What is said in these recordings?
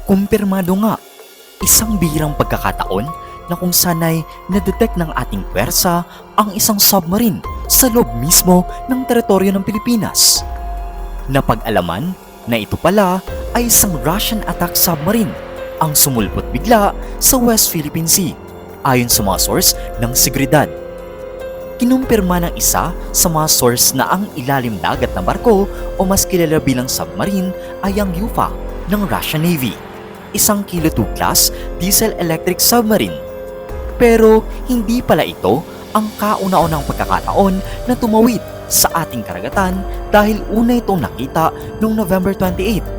Kumpirmado nga, isang bihirang pagkakataon na kung sanay na-detect ng ating pwersa ang isang submarine sa loob mismo ng teritoryo ng Pilipinas. Napag-alaman na ito pala ay isang Russian attack submarine ang sumulpot bigla sa West Philippine Sea ayon sa mga source ng seguridad. Kinumpirma ng isa sa mga source na ang ilalim dagat na barko o mas kilala bilang submarine ay ang UFA ng Russian Navy, isang Kilo 2 class diesel-electric submarine. Pero hindi pala ito ang kauna-unang pagkakataon na tumawid sa ating karagatan dahil una itong nakita noong November 28.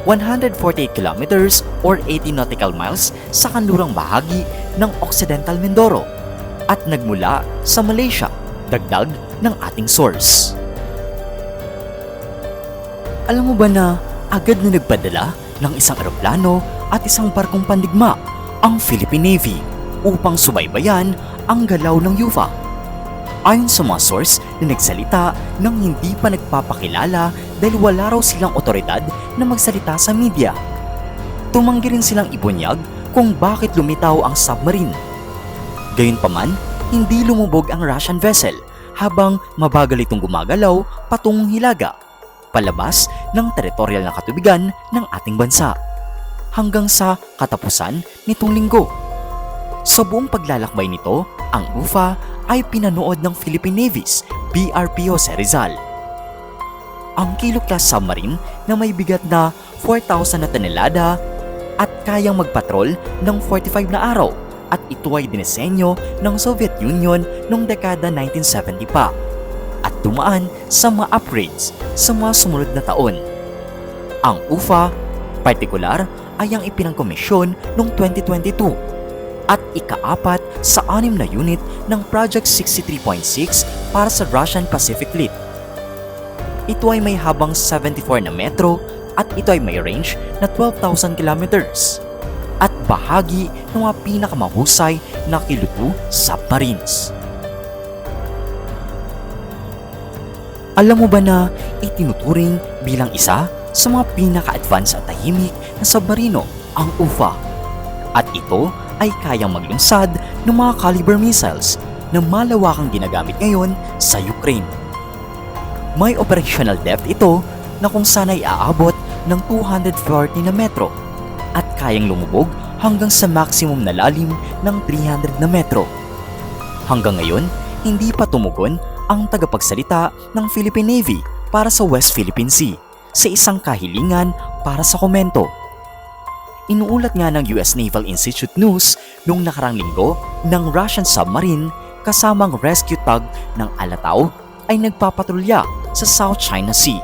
148 kilometers or 80 nautical miles sa kanlurang bahagi ng Occidental Mindoro at nagmula sa Malaysia, dagdag ng ating source. Alam mo ba na agad na nagpadala ng isang eroplano at isang barkong pandigma ang Philippine Navy upang subaybayan ang galaw ng UFA? Ayon sa mga source na nagsalita nang hindi pa nagpapakilala dahil wala raw silang otoridad na magsalita sa media. Tumanggi rin silang ibunyag kung bakit lumitaw ang submarine. Gayunpaman, hindi lumubog ang Russian vessel habang mabagal itong gumagalaw patungong Hilaga, palabas ng teritorial na katubigan ng ating bansa, hanggang sa katapusan nitong linggo. Sa buong paglalakbay nito, ang UFA ay pinanood ng Philippine Navy's BRP Jose Rizal. Ang Kilo-class submarine na may bigat na 4,000 na tonelada at kayang magpatrol ng 45 na araw at ito ay dinesenyo ng Soviet Union noong dekada 1970 pa at dumaan sa mga upgrades sa mga sumunod na taon. Ang UFA, partikular, ay ang ipinangkomisyon noong 2022 at ika-4 sa 6 na unit ng Project 63.6 para sa Russian Pacific Fleet. Ito ay may habang 74 na metro at ito ay may range na 12,000 kilometers at bahagi ng mga pinakamahusay na Kilo 2 submarines. Alam mo ba na itinuturing bilang isa sa mga pinaka-advanced at tahimik na submarino ang UFA? At ito ay kayang maglunsad ng mga caliber missiles na malawakang ginagamit ngayon sa Ukraine. May operational depth ito na kung saan ay aabot ng 240 na metro at kayang lumubog hanggang sa maximum na lalim ng 300 na metro. Hanggang ngayon, hindi pa tumugon ang tagapagsalita ng Philippine Navy para sa West Philippine Sea sa isang kahilingan para sa komento. Inuulat nga ng US Naval Institute News noong nakarang linggo ng Russian submarine kasamang rescue tug ng Alataw ay nagpapatrolya sa South China Sea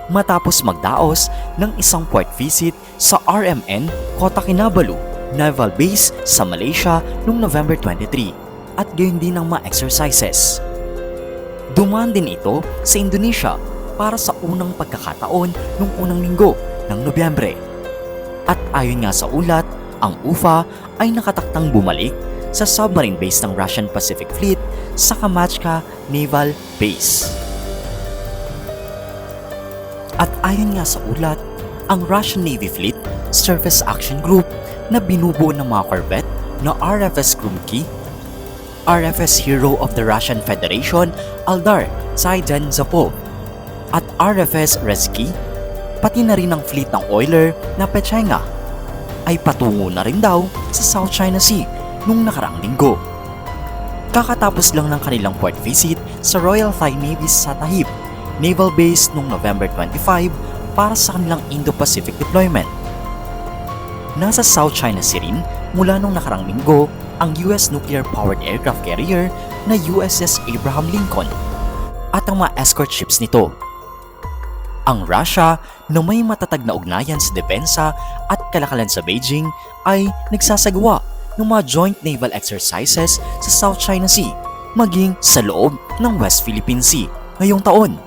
matapos magdaos ng isang port visit sa RMN Kota Kinabalu Naval Base sa Malaysia noong November 23 at gayon din ang mga exercises. Dumaan din ito sa Indonesia para sa unang pagkakataon noong unang linggo ng Nobyembre. At ayon nga sa ulat, ang UFA ay nakataktang bumalik sa submarine base ng Russian Pacific Fleet sa Kamchatka Naval Base. At ayon nga sa ulat, ang Russian Navy Fleet Surface Action Group na binubuo ng mga corvette na RFS Krumki, RFS Hero of the Russian Federation Aldar Zaidenzapov at RFS Rezki, pati na rin ang fleet ng oiler na Pechenga ay patungo na rin daw sa South China Sea nung nakaraang linggo. Kakatapos lang ng kanilang port visit sa Royal Thai Navy sa Tahib Naval Base noong November 25 para sa kanilang Indo-Pacific deployment. Nasa South China Sea rin mula nung nakarang linggo ang US nuclear-powered aircraft carrier na USS Abraham Lincoln at ang mga escort ships nito. Ang Russia na may matatag na ugnayan sa depensa at kalakalan sa Beijing ay nagsasagawa ng mga joint naval exercises sa South China Sea maging sa loob ng West Philippine Sea ngayong taon.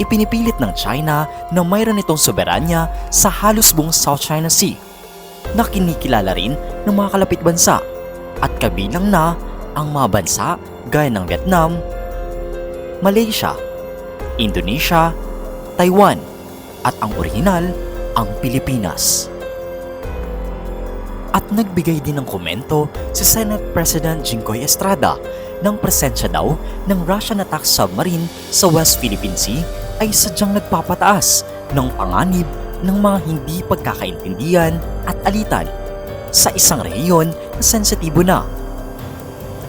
Ipinipilit ng China na mayroon itong soberanya sa halos buong South China Sea na kinikilala rin ng mga kalapit bansa at kabilang na ang mga bansa gaya ng Vietnam, Malaysia, Indonesia, Taiwan at ang orihinal ang Pilipinas. At nagbigay din ng komento si Senate President Jinggoy Estrada ng presensya daw ng Russian attack submarine sa West Philippine Sea ay sadyang nagpapataas ng panganib ng mga hindi pagkakaintindihan at alitan sa isang rehiyon na sensitibo na.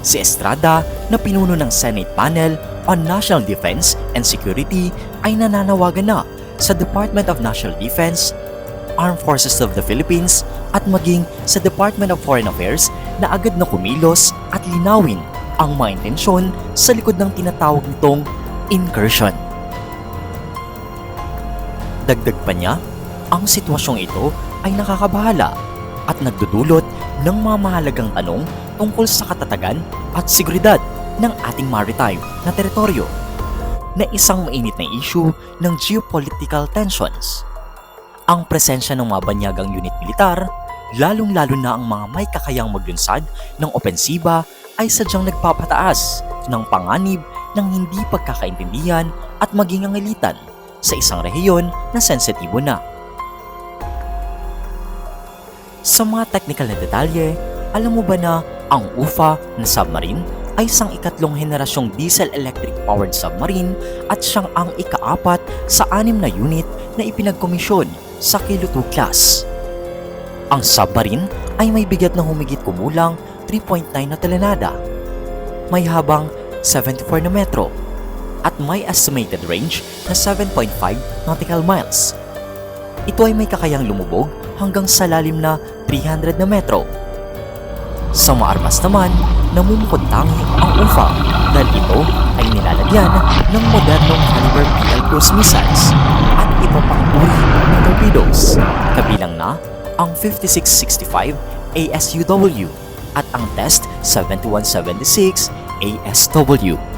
Si Estrada na pinuno ng Senate Panel on National Defense and Security ay nananawagan na sa Department of National Defense, Armed Forces of the Philippines at maging sa Department of Foreign Affairs na agad na kumilos at linawin ang mga intensyon sa likod ng tinatawag nitong incursion. Dagdag pa niya, ang sitwasyong ito ay nakakabahala at nagdudulot ng mga mahalagang tanong tungkol sa katatagan at seguridad ng ating maritime na teritoryo na isang mainit na issue ng geopolitical tensions. Ang presensya ng mga banyagang unit militar, lalong-lalo na ang mga may kakayang maglunsad ng opensiba ay sadyang nagpapataas ng panganib ng hindi pagkakaintindihan at maging angilitan sa isang rehiyon na sensitibo na. Sa mga technical na detalye, alam mo ba na ang UFA na submarine ay isang ikatlong henerasyong diesel-electric powered submarine at siyang ang ika-4 sa 6 na unit na ipinagkomisyon sa Kilo 2 class. Ang submarine ay may bigat na humigit kumulang 3.9 na tonelada, may habang 74 na metro, at may estimated range na 7.5 nautical miles. Ito ay may kakayang lumubog hanggang sa lalim na 300 na metro. Sa mga armas naman, namumukod tangi ang UFA dahil ito ay nilalagyan ng modernong caliber PL cruise missiles at iba pang uri ng torpedoes, kabilang na ang 5665 ASUW at ang Test 7176 ASW.